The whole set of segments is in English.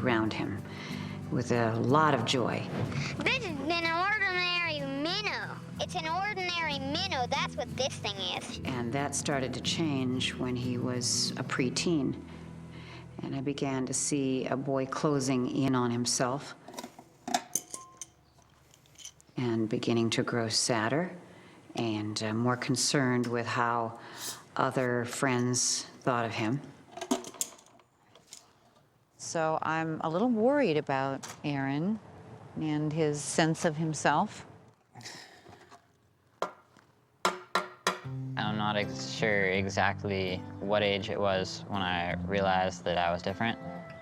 around him with a lot of joy. This is an ordinary minnow. It's an ordinary minnow. That's what this thing is. And that started to change when he was a preteen. And I began to see a boy closing in on himself and beginning to grow sadder and more concerned with how other friends thought of him. So I'm a little worried about Aaron and his sense of himself. I'm not sure exactly what age it was when I realized that I was different.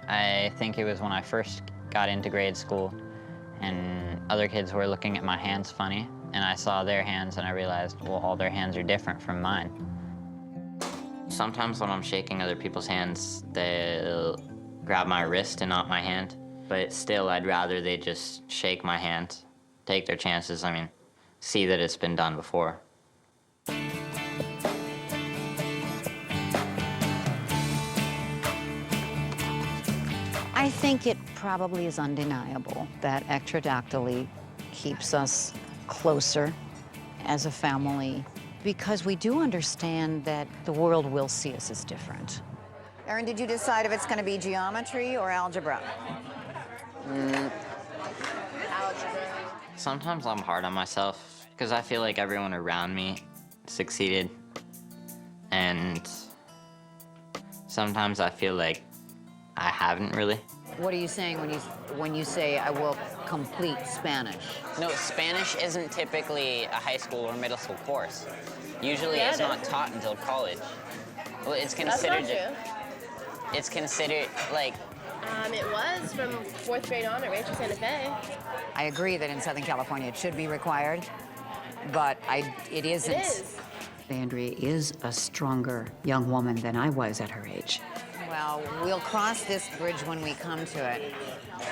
I think it was when I first got into grade school and other kids were looking at my hands funny, and I saw their hands and I realized, well, all their hands are different from mine. Sometimes when I'm shaking other people's hands, they'll grab my wrist and not my hand, but still I'd rather they just shake my hand, take their chances, I mean, see that it's been done before. I think it probably is undeniable that ectrodactyly keeps us closer as a family because we do understand that the world will see us as different. Aaron, did you decide if it's going to be geometry or algebra? Algebra. Sometimes I'm hard on myself because I feel like everyone around me succeeded, and sometimes I feel like I haven't really. What are you saying when you say I will complete Spanish? No, Spanish isn't typically a high school or middle school course. Usually it's not taught until college. Well, it's considered. That's not true. It's considered like. It was from 4th grade on at Rancho Santa Fe. I agree that in Southern California it should be required, but it isn't. It is. Andrea is a stronger young woman than I was at her age. Well, we'll cross this bridge when we come to it.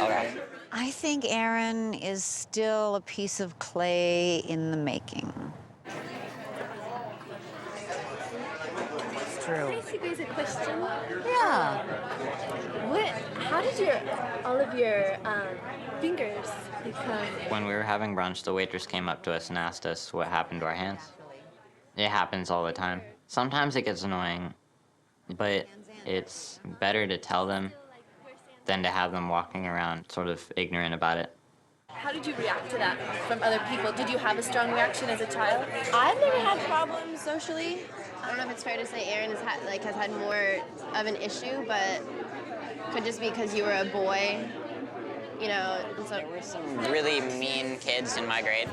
Okay. I think Aaron is still a piece of clay in the making. It's true. Can I ask you guys a question? Yeah. How did all of your fingers become? When we were having brunch, the waitress came up to us and asked us what happened to our hands. It happens all the time. Sometimes it gets annoying, but it's better to tell them than to have them walking around sort of ignorant about it. How did you react to that from other people? Did you have a strong reaction as a child? I've never had problems socially. I don't know if it's fair to say Aaron has had more of an issue, but could just be because you were a boy, you know. So There were some really mean kids in my grade.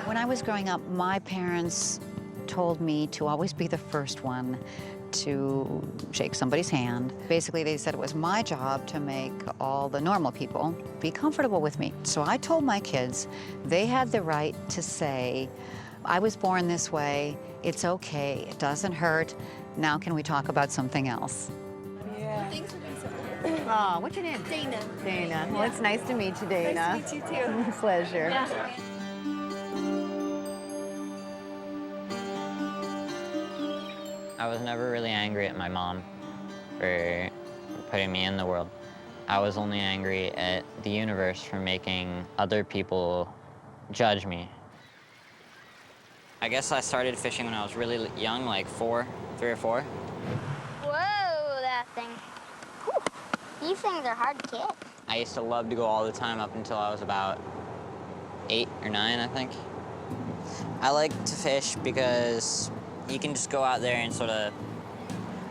When I was growing up, my parents told me to always be the first one to shake somebody's hand. Basically, they said it was my job to make all the normal people be comfortable with me. So I told my kids they had the right to say, I was born this way, it's okay, it doesn't hurt, now can we talk about something else? Well, thanks for being so open. Oh, what's your name? Dana. Dana. Well, it's nice to meet you, Dana. Nice to meet you too. Pleasure. Yeah. I was never really angry at my mom for putting me in the world. I was only angry at the universe for making other people judge me. I guess I started fishing when I was really young, like 3 or 4. Whoa, that thing. Whew. These things are hard to get. I used to love to go all the time up until I was about 8 or 9, I think. I like to fish because you can just go out there and sort of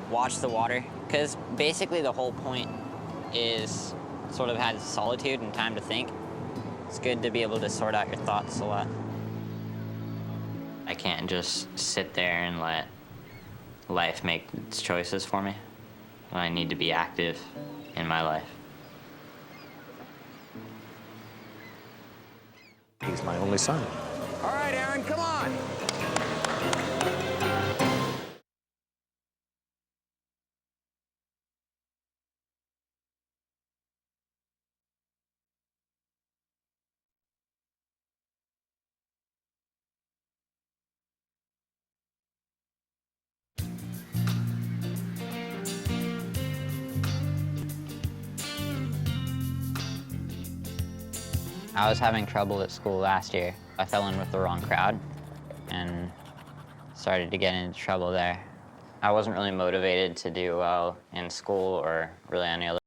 watch the water. Because basically the whole point is sort of have solitude and time to think. It's good to be able to sort out your thoughts a lot. I can't just sit there and let life make its choices for me. I need to be active in my life. He's my only son. All right, Aaron, come on. I was having trouble at school last year. I fell in with the wrong crowd and started to get into trouble there. I wasn't really motivated to do well in school or really any other